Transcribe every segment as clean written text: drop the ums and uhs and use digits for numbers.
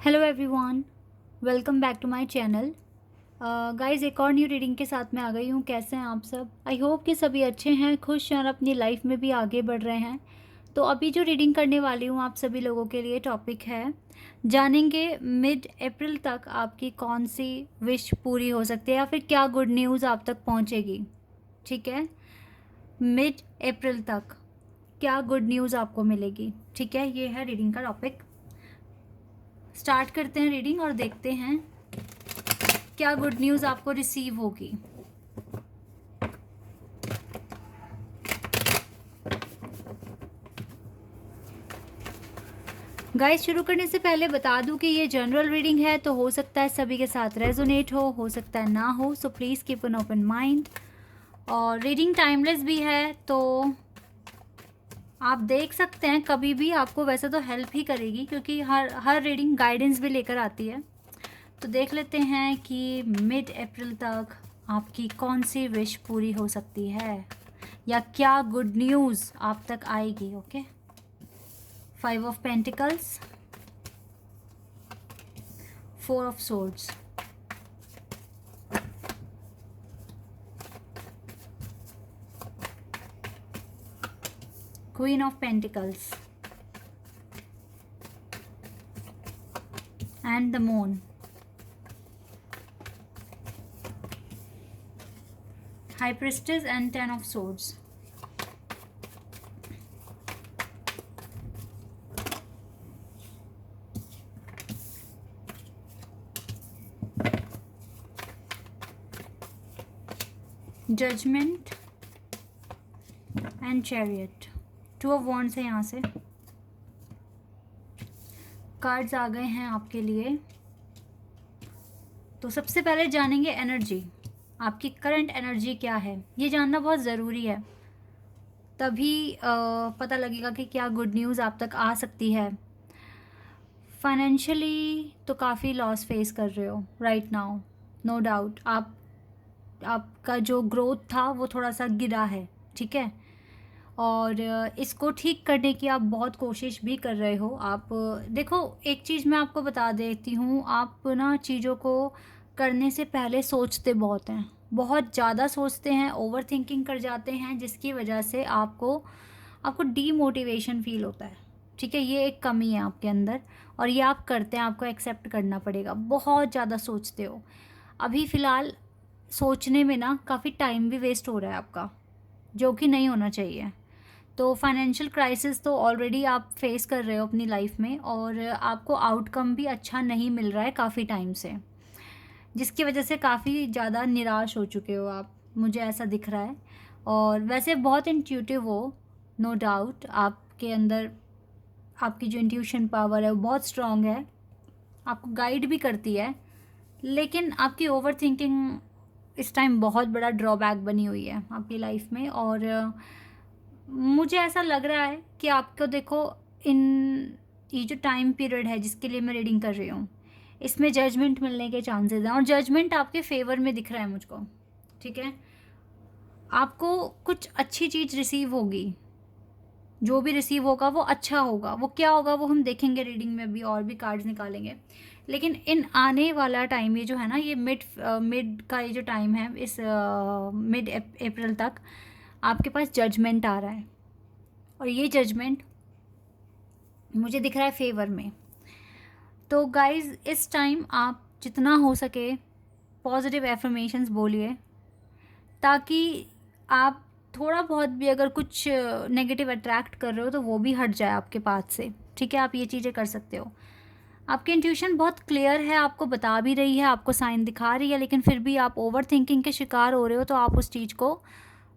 Hello everyone, welcome back to my channel. Guys, एक और new reading के साथ मैं आ गई हूँ। कैसे हैं आप सब? आई होप कि सभी अच्छे हैं, खुश हैं और अपनी लाइफ में भी आगे बढ़ रहे हैं। तो अभी जो रीडिंग करने वाली हूँ आप सभी लोगों के लिए टॉपिक है, जानेंगे मिड अप्रैल तक आपकी कौन सी विश पूरी हो सकती है या फिर क्या गुड न्यूज़ आप तक पहुँचेगी। ठीक है, मिड अप्रैल तक क्या गुड न्यूज़ आपको मिलेगी। ठीक है, ये है रीडिंग का टॉपिक। स्टार्ट करते हैं रीडिंग और देखते हैं क्या गुड न्यूज़ आपको रिसीव होगी। गाइस, शुरू करने से पहले बता दूं कि ये जनरल रीडिंग है, तो हो सकता है सभी के साथ रेजोनेट हो सकता है ना हो। So please keep an open mind. और रीडिंग टाइमलेस भी है, तो आप देख सकते हैं कभी भी। आपको वैसे तो हेल्प ही करेगी क्योंकि हर रीडिंग गाइडेंस भी लेकर आती है। तो देख लेते हैं कि मिड अप्रैल तक आपकी कौन सी विश पूरी हो सकती है या क्या गुड न्यूज़ आप तक आएगी। Okay, 5 of pentacles, 4 of swords, queen of pentacles and the moon, high priestess and 10 of swords. Judgement and chariot, 2 of wands है। यहाँ से कार्ड्स आ गए हैं आपके लिए। तो सबसे पहले जानेंगे एनर्जी, आपकी करंट एनर्जी क्या है। ये जानना बहुत ज़रूरी है, तभी पता लगेगा कि क्या गुड न्यूज़ आप तक आ सकती है। फाइनेंशियली तो काफ़ी लॉस फेस कर रहे हो राइट नाउ, नो डाउट। आपका जो ग्रोथ था वो थोड़ा सा गिरा है। ठीक है, और इसको ठीक करने की आप बहुत कोशिश भी कर रहे हो। आप देखो, एक चीज़ मैं आपको बता देती हूँ, आप ना चीज़ों को करने से पहले सोचते बहुत हैं, बहुत ज़्यादा सोचते हैं, ओवर थिंकिंग कर जाते हैं, जिसकी वजह से आपको डीमोटिवेशन फील होता है। ठीक है, ये एक कमी है आपके अंदर और ये आप करते हैं, आपको एक्सेप्ट करना पड़ेगा। बहुत ज़्यादा सोचते हो। अभी फ़िलहाल सोचने में ना काफ़ी टाइम भी वेस्ट हो रहा है आपका, जो कि नहीं होना चाहिए। तो फाइनेंशियल क्राइसिस तो ऑलरेडी आप फेस कर रहे हो अपनी लाइफ में और आपको आउटकम भी अच्छा नहीं मिल रहा है काफ़ी टाइम से, जिसकी वजह से काफ़ी ज़्यादा निराश हो चुके हो आप, मुझे ऐसा दिख रहा है। और वैसे बहुत इंट्यूटिव हो, नो डाउट। आपके अंदर आपकी जो इंट्यूशन पावर है वो बहुत स्ट्रांग है, आपको गाइड भी करती है, लेकिन आपकी ओवर थिंकिंग इस टाइम बहुत बड़ा ड्रॉबैक बनी हुई है आपकी लाइफ में। और मुझे ऐसा लग रहा है कि आपको देखो, इन ये जो टाइम पीरियड है जिसके लिए मैं रीडिंग कर रही हूँ, इसमें जजमेंट मिलने के चांसेस हैं और जजमेंट आपके फेवर में दिख रहा है मुझको। ठीक है, आपको कुछ अच्छी चीज़ रिसीव होगी, जो भी रिसीव होगा वो अच्छा होगा। वो क्या होगा वो हम देखेंगे रीडिंग में भी, और भी कार्ड्स निकालेंगे। लेकिन इन आने वाला टाइम, ये जो है ना, ये मिड का ये जो टाइम है, इस मिड अप्रैल तक आपके पास जजमेंट आ रहा है और ये जजमेंट मुझे दिख रहा है फेवर में। तो गाइज, इस टाइम आप जितना हो सके पॉजिटिव एफर्मेशंस बोलिए, ताकि आप थोड़ा बहुत भी अगर कुछ नेगेटिव अट्रैक्ट कर रहे हो तो वो भी हट जाए आपके पास से। ठीक है, आप ये चीज़ें कर सकते हो। आपकी इंट्यूशन बहुत क्लियर है, आपको बता भी रही है, आपको साइन दिखा रही है, लेकिन फिर भी आप ओवर थिंकिंग के शिकार हो रहे हो। तो आप उस चीज़ को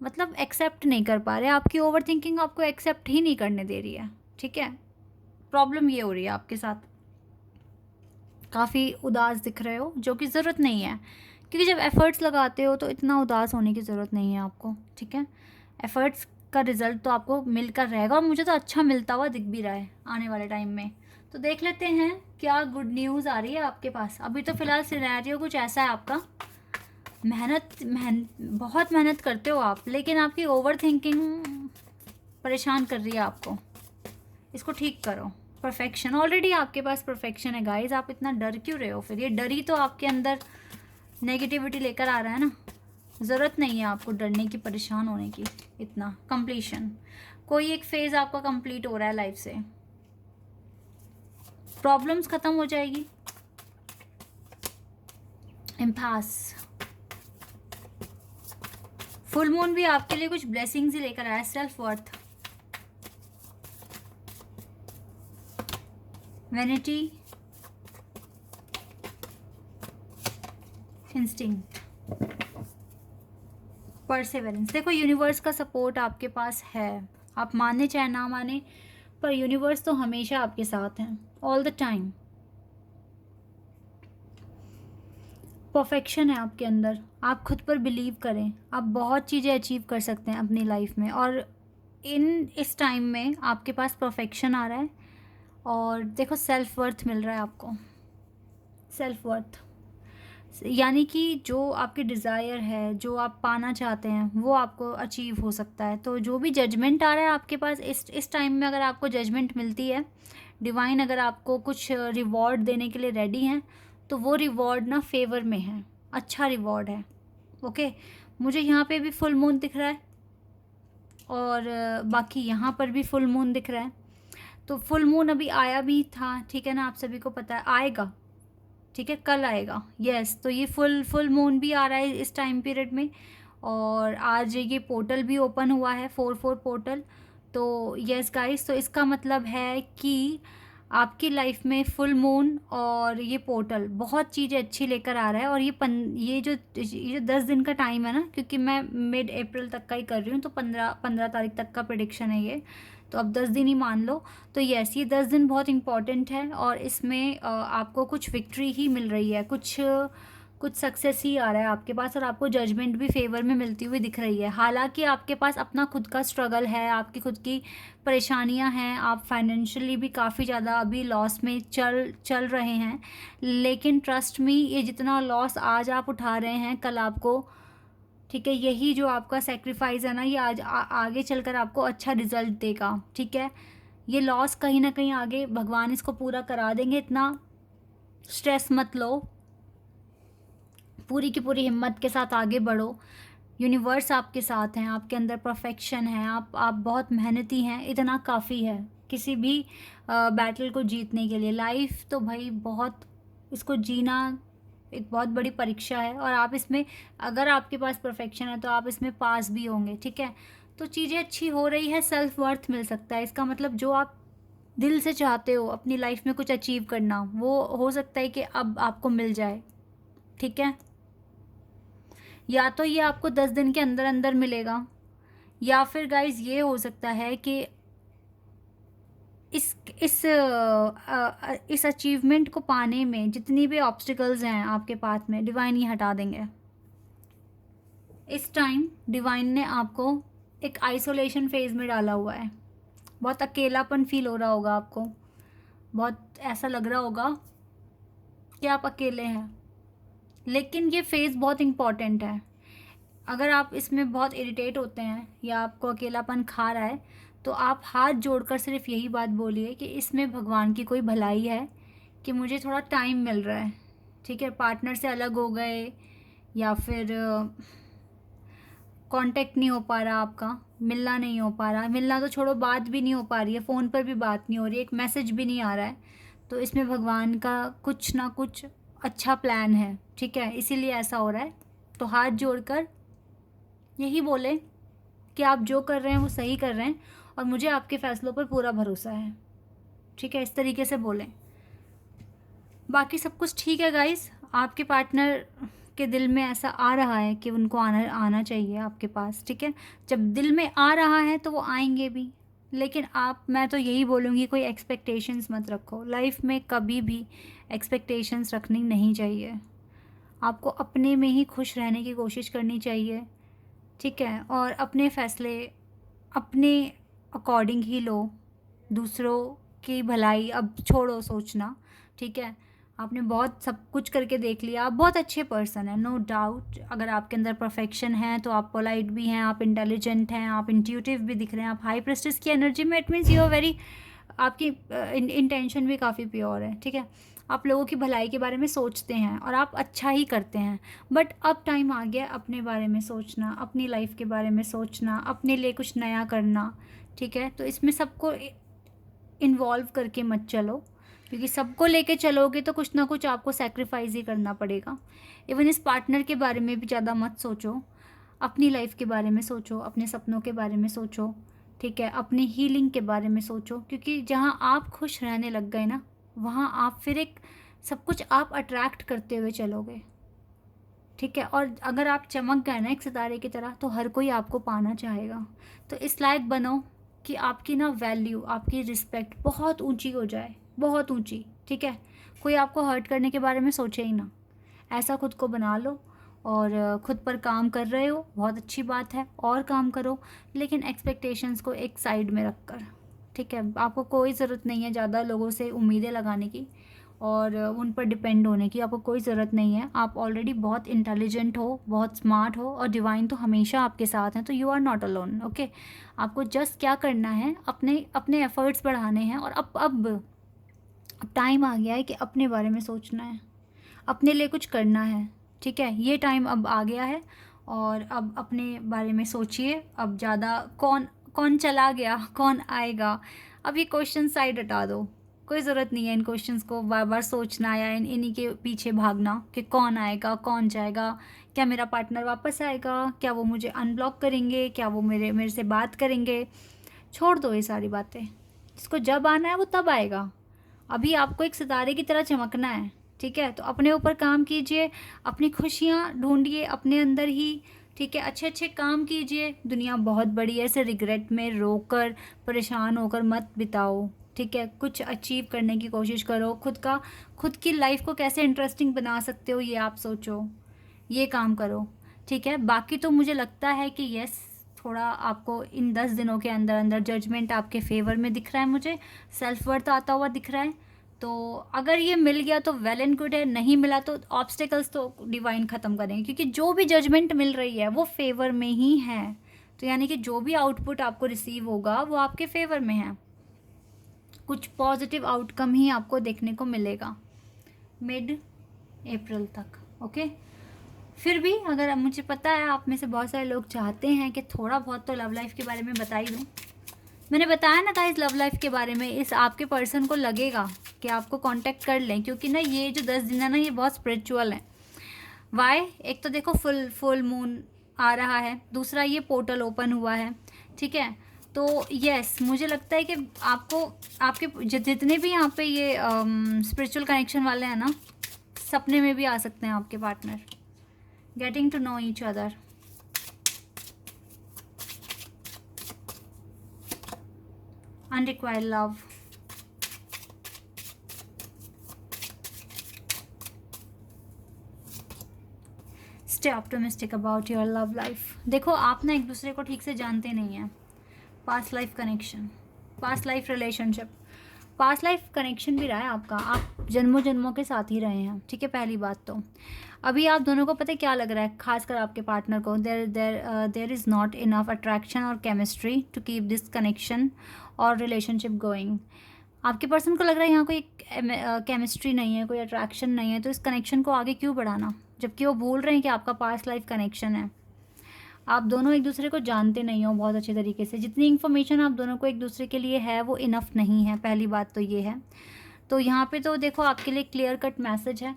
मतलब एक्सेप्ट नहीं कर पा रहे, आपकी ओवर थिंकिंग आपको एक्सेप्ट ही नहीं करने दे रही है। ठीक है, प्रॉब्लम ये हो रही है आपके साथ। काफ़ी उदास दिख रहे हो, जो कि ज़रूरत नहीं है, क्योंकि जब एफ़र्ट्स लगाते हो तो इतना उदास होने की ज़रूरत नहीं है आपको। ठीक है, एफ़र्ट्स का रिज़ल्ट तो आपको मिलकर रहेगा और मुझे तो अच्छा मिलता हुआ दिख भी रहा है आने वाले टाइम में। तो देख लेते हैं क्या गुड न्यूज़ आ रही है आपके पास। अभी तो फ़िलहाल सिनेरियो कुछ ऐसा है आपका, बहुत मेहनत करते हो आप, लेकिन आपकी ओवर थिंकिंग परेशान कर रही है आपको। इसको ठीक करो। परफेक्शन, ऑलरेडी आपके पास परफेक्शन है गाइज, आप इतना डर क्यों रहे हो? फिर ये डर ही तो आपके अंदर नेगेटिविटी लेकर आ रहा है ना। ज़रूरत नहीं है आपको डरने की, परेशान होने की इतना। कंप्लीशन, कोई एक फेज़ आपका कंप्लीट हो रहा है लाइफ से, प्रॉब्लम्स ख़त्म हो जाएगी। इम्पास, फुल मून भी आपके लिए कुछ ब्लेसिंग्स ही लेकर आया है। Self worth, vanity, instinct, Perseverance. देखो यूनिवर्स का सपोर्ट आपके पास है, आप माने चाहे ना माने, पर यूनिवर्स तो हमेशा आपके साथ है, ऑल द टाइम। परफेक्शन है आपके अंदर, आप खुद पर बिलीव करें, आप बहुत चीज़ें अचीव कर सकते हैं अपनी लाइफ में। और इस टाइम में आपके पास परफेक्शन आ रहा है, और देखो सेल्फ वर्थ मिल रहा है आपको। सेल्फ वर्थ यानी कि जो आपकी डिज़ायर है, जो आप पाना चाहते हैं, वो आपको अचीव हो सकता है। तो जो भी जजमेंट आ रहा है आपके पास इस टाइम में, अगर आपको जजमेंट मिलती है, डिवाइन अगर आपको कुछ रिवॉर्ड देने के लिए रेडी हैं, तो वो रिवॉर्ड ना फेवर में है, अच्छा रिवॉर्ड है। ओके, मुझे यहाँ पे भी फुल मून दिख रहा है, और बाकी यहाँ पर भी फुल मून दिख रहा है। तो फुल मून अभी आया भी था, ठीक है ना, आप सभी को पता है आएगा, ठीक है, कल आएगा। यस, तो ये फुल मून भी आ रहा है इस टाइम पीरियड में, और आज ये पोर्टल भी ओपन हुआ है, 4-4 पोर्टल। तो यस गाइस, तो इसका मतलब है कि आपकी लाइफ में फुल मून और ये पोर्टल बहुत चीज़ें अच्छी लेकर आ रहा है। और ये जो 10 दिन का टाइम है ना, क्योंकि मैं मिड अप्रैल तक का ही कर रही हूँ, तो 15 तारीख तक का प्रेडिक्शन है ये, तो अब 10 दिन ही मान लो। तो यस, ये 10 दिन बहुत इंपॉर्टेंट है, और इसमें आपको कुछ विक्ट्री ही मिल रही है, कुछ सक्सेस ही आ रहा है आपके पास, और आपको जजमेंट भी फेवर में मिलती हुई दिख रही है। हालांकि आपके पास अपना खुद का स्ट्रगल है, आपकी खुद की परेशानियां हैं, आप फाइनेंशियली भी काफ़ी ज़्यादा अभी लॉस में चल रहे हैं, लेकिन ट्रस्ट मी, ये जितना लॉस आज आप उठा रहे हैं, कल आपको, ठीक है, यही जो आपका सेक्रीफाइस है ना, ये आज आगे चलकर आपको अच्छा रिजल्ट देगा। ठीक है, ये लॉस कहीं ना कहीं आगे भगवान इसको पूरा करा देंगे, इतना स्ट्रेस मत लो, पूरी की पूरी हिम्मत के साथ आगे बढ़ो। यूनिवर्स आपके साथ हैं, आपके अंदर परफेक्शन है, आप बहुत मेहनती हैं, इतना काफ़ी है किसी भी बैटल को जीतने के लिए। लाइफ तो भाई बहुत, इसको जीना एक बहुत बड़ी परीक्षा है, और आप इसमें, अगर आपके पास परफेक्शन है तो आप इसमें पास भी होंगे। ठीक है, तो चीज़ें अच्छी हो रही है, सेल्फ वर्थ मिल सकता है। इसका मतलब जो आप दिल से चाहते हो अपनी लाइफ में कुछ अचीव करना, वो हो सकता है कि अब आपको मिल जाए। ठीक है, या तो ये आपको 10 दिन के अंदर अंदर मिलेगा, या फिर गाइज ये हो सकता है कि इस अचीवमेंट को पाने में जितनी भी ऑब्स्टिकल्स हैं आपके पाथ में, डिवाइन ही हटा देंगे। इस टाइम डिवाइन ने आपको एक आइसोलेशन फेज में डाला हुआ है, बहुत अकेलापन फील हो रहा होगा आपको, बहुत ऐसा लग रहा होगा कि आप अकेले हैं, लेकिन ये फेज़ बहुत इम्पॉर्टेंट है। अगर आप इसमें बहुत इरिटेट होते हैं या आपको अकेलापन खा रहा है, तो आप हाथ जोड़कर सिर्फ यही बात बोलिए कि इसमें भगवान की कोई भलाई है, कि मुझे थोड़ा टाइम मिल रहा है। ठीक है, पार्टनर से अलग हो गए, या फिर कांटेक्ट नहीं हो पा रहा आपका, मिलना नहीं हो पा रहा, मिलना तो छोड़ो, बात भी नहीं हो पा रही है, फ़ोन पर भी बात नहीं हो रही है, एक मैसेज भी नहीं आ रहा है, तो इसमें भगवान का कुछ ना कुछ अच्छा प्लान है। ठीक है, इसीलिए ऐसा हो रहा है। तो हाथ जोड़कर यही बोले कि आप जो कर रहे हैं वो सही कर रहे हैं, और मुझे आपके फ़ैसलों पर पूरा भरोसा है। ठीक है, इस तरीके से बोलें। बाकी सब कुछ ठीक है गाइस, आपके पार्टनर के दिल में ऐसा आ रहा है कि उनको आना चाहिए आपके पास। ठीक है, जब दिल में आ रहा है तो वो आएंगे भी, लेकिन मैं तो यही बोलूँगी, कोई एक्सपेक्टेशंस मत रखो लाइफ में, कभी भी एक्सपेक्टेशंस रखनी नहीं चाहिए। आपको अपने में ही खुश रहने की कोशिश करनी चाहिए। ठीक है, और अपने फ़ैसले अपने अकॉर्डिंग ही लो, दूसरों की भलाई अब छोड़ो सोचना। ठीक है, आपने बहुत सब कुछ करके देख लिया, आप बहुत अच्छे पर्सन हैं, नो डाउट। अगर आपके अंदर परफेक्शन है तो आप पोलाइट भी हैं, आप इंटेलिजेंट हैं, आप इंट्यूटिव भी दिख रहे हैं, आप हाई प्रेस्टिस की एनर्जी में, it means you are very आपकी इंटेंशन भी काफ़ी प्योर है, ठीक है। आप लोगों की भलाई के बारे में सोचते हैं और आप अच्छा ही करते हैं, बट अब टाइम आ गया अपने बारे में सोचना, अपनी लाइफ के बारे में सोचना, अपने लिए कुछ नया करना, ठीक है। तो इसमें सबको इन्वॉल्व करके मत चलो, क्योंकि सबको लेके चलोगे तो कुछ ना कुछ आपको सेक्रीफाइस ही करना पड़ेगा। इवन इस पार्टनर के बारे में भी ज़्यादा मत सोचो, अपनी लाइफ के बारे में सोचो, अपने सपनों के बारे में सोचो, ठीक है। अपनी हीलिंग के बारे में सोचो, क्योंकि जहाँ आप खुश रहने लग गए ना, वहाँ आप फिर एक सब कुछ आप अट्रैक्ट करते हुए चलोगे, ठीक है। और अगर आप चमक गए ना एक सितारे की तरह, तो हर कोई आपको पाना चाहेगा। तो इस लायक बनो कि आपकी ना वैल्यू, आपकी रिस्पेक्ट बहुत ऊंची हो जाए, बहुत ऊंची, ठीक है। कोई आपको हर्ट करने के बारे में सोचे ही ना, ऐसा खुद को बना लो। और खुद पर काम कर रहे हो, बहुत अच्छी बात है, और काम करो, लेकिन एक्सपेक्टेशंस को एक साइड में रख कर, ठीक है। आपको कोई ज़रूरत नहीं है ज़्यादा लोगों से उम्मीदें लगाने की और उन पर डिपेंड होने की, आपको कोई ज़रूरत नहीं है। आप ऑलरेडी बहुत इंटेलिजेंट हो, बहुत स्मार्ट हो, और डिवाइन तो हमेशा आपके साथ हैं, तो you are not alone, okay. आपको जस्ट क्या करना है, अपने अपने एफर्ट्स बढ़ाने हैं। और अब टाइम आ गया है कि अपने बारे में सोचना है, अपने लिए कुछ करना है, ठीक है। ये टाइम अब आ गया है, और अब अपने बारे में सोचिए। अब ज़्यादा कौन कौन चला गया, कौन आएगा, अब ये क्वेश्चन साइड हटा दो। कोई ज़रूरत नहीं है इन क्वेश्चंस को बार बार सोचना या इन्हीं के पीछे भागना कि कौन आएगा, कौन जाएगा, क्या मेरा पार्टनर वापस आएगा, क्या वो मुझे अनब्लॉक करेंगे, क्या वो मेरे से बात करेंगे। छोड़ दो ये सारी बातें, जिसको जब आना है वो तब आएगा। अभी आपको एक सितारे की तरह चमकना है, ठीक है। तो अपने ऊपर काम कीजिए, अपनी खुशियाँ ढूंढिए अपने अंदर ही, ठीक है। अच्छे अच्छे काम कीजिए, दुनिया बहुत बड़ी है, ऐसे रिग्रेट में रोकर परेशान होकर मत बिताओ, ठीक है। कुछ अचीव करने की कोशिश करो, खुद की लाइफ को कैसे इंटरेस्टिंग बना सकते हो ये आप सोचो, ये काम करो, ठीक है। बाकी तो मुझे लगता है कि यस, थोड़ा आपको इन 10 दिनों के अंदर अंदर जजमेंट आपके फेवर में दिख रहा है, मुझे सेल्फ वर्थ आता हुआ दिख रहा है। तो अगर ये मिल गया तो वेल एंड गुड है, नहीं मिला तो ऑब्स्टिकल्स तो डिवाइन ख़त्म करेंगे, क्योंकि जो भी जजमेंट मिल रही है वो फेवर में ही है। तो यानी कि जो भी आउटपुट आपको रिसीव होगा वो आपके फेवर में है, कुछ पॉजिटिव आउटकम ही आपको देखने को मिलेगा मिड अप्रैल तक, ओके। फिर भी अगर मुझे पता है आप में से बहुत सारे लोग चाहते हैं कि थोड़ा बहुत तो लव लाइफ के बारे में बता ही दूँ। मैंने बताया ना गाइस, लव लाइफ के बारे में इस आपके पर्सन को लगेगा कि आपको कांटेक्ट कर लें, क्योंकि ना ये जो 10 दिन है ना, ये बहुत स्पिरिचुअल है। वाई, एक तो देखो फुल मून आ रहा है, दूसरा ये पोर्टल ओपन हुआ है, ठीक है। तो यस, मुझे लगता है कि आपको आपके जितने भी यहाँ पे ये स्पिरिचुअल कनेक्शन वाले हैं ना, सपने में भी आ सकते हैं आपके partner. Getting to know each other, unrequired love, stay optimistic about your love life. देखो आप ना एक दूसरे को ठीक से जानते नहीं हैं। Past life connection, past life relationship, past life connection भी रहा है आपका, आप जन्मों जन्मों के साथ ही रहे हैं, ठीक है। पहली बात तो अभी आप दोनों को पता है क्या लग रहा है, खासकर आपके पार्टनर को, there is not enough attraction और chemistry to keep this connection और रिलेशनशिप गोइंग। आपके पर्सन को लग रहा है यहाँ कोई केमिस्ट्री नहीं है, कोई अट्रैक्शन नहीं है, तो इस कनेक्शन को आगे क्यों बढ़ाना, जबकि वो भूल रहे हैं कि आपका पास्ट लाइफ कनेक्शन है। आप दोनों एक दूसरे को जानते नहीं हो बहुत अच्छे तरीके से, जितनी इन्फॉर्मेशन आप दोनों को एक दूसरे के लिए है वो इनफ नहीं है, पहली बात तो ये है। तो यहाँ पे तो देखो आपके लिए क्लियर कट मैसेज है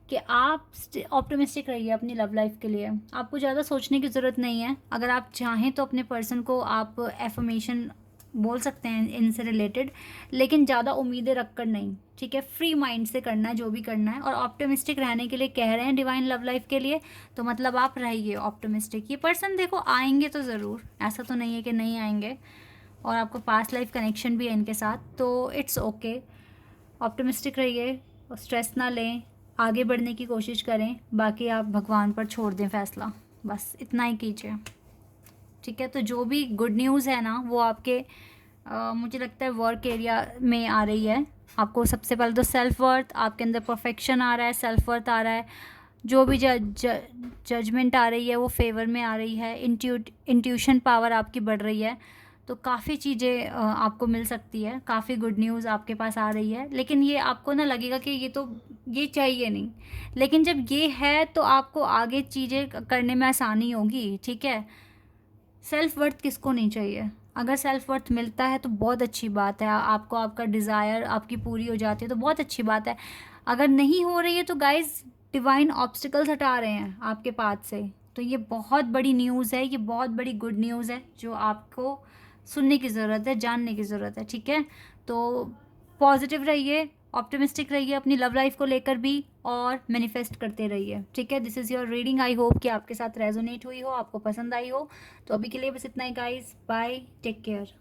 कि आप ऑप्टिमिस्टिक रहिए अपनी लव लाइफ के लिए, आपको ज़्यादा सोचने की ज़रूरत नहीं है। अगर आप चाहें तो अपने पर्सन को आप एफर्मेशन बोल सकते हैं इनसे रिलेटेड, लेकिन ज़्यादा उम्मीदें रख कर नहीं, ठीक है। फ्री माइंड से करना है जो भी करना है, और ऑप्टिमिस्टिक रहने के लिए कह रहे हैं डिवाइन लव लाइफ के लिए, तो मतलब आप रहिए ऑप्टिमिस्टिक। ये पर्सन देखो आएंगे तो ज़रूर, ऐसा तो नहीं है कि नहीं आएंगे, और आपको पास्ट लाइफ कनेक्शन भी है इनके साथ, तो इट्स ओके। ऑप्टिमिस्टिक रहिए, स्ट्रेस ना लें, आगे बढ़ने की कोशिश करें, बाकी आप भगवान पर छोड़ दें फैसला, बस इतना ही कीजिए, ठीक है। तो जो भी गुड न्यूज़ है ना वो आपके मुझे लगता है वर्क एरिया में आ रही है। आपको सबसे पहले तो सेल्फ वर्थ, आपके अंदर परफेक्शन आ रहा है, सेल्फ वर्थ आ रहा है, जो भी जजमेंट आ रही है वो फेवर में आ रही है, इंट्यूशन पावर आपकी बढ़ रही है। तो काफ़ी चीज़ें आपको मिल सकती है, काफ़ी गुड न्यूज़ आपके पास आ रही है। लेकिन ये आपको ना लगेगा कि ये चाहिए नहीं, लेकिन जब ये है तो आपको आगे चीज़ें करने में आसानी होगी, ठीक है। सेल्फ वर्थ किसको नहीं चाहिए? अगर सेल्फ वर्थ मिलता है तो बहुत अच्छी बात है, आपको आपका डिज़ायर आपकी पूरी हो जाती है तो बहुत अच्छी बात है। अगर नहीं हो रही है तो गाइस डिवाइन ऑब्स्टिकल्स हटा रहे हैं आपके पाथ से, तो ये बहुत बड़ी न्यूज़ है, ये बहुत बड़ी गुड न्यूज़ है जो आपको सुनने की ज़रूरत है, जानने की ज़रूरत है, ठीक है। तो पॉजिटिव रहिए, ऑप्टिमिस्टिक रहिए अपनी लव लाइफ को लेकर भी, और मैनिफेस्ट करते रहिए, ठीक है। This is your reading, I hope कि आपके साथ रेजोनेट हुई हो, आपको पसंद आई हो। तो अभी के लिए बस इतना ही गाइस, बाय, टेक केयर।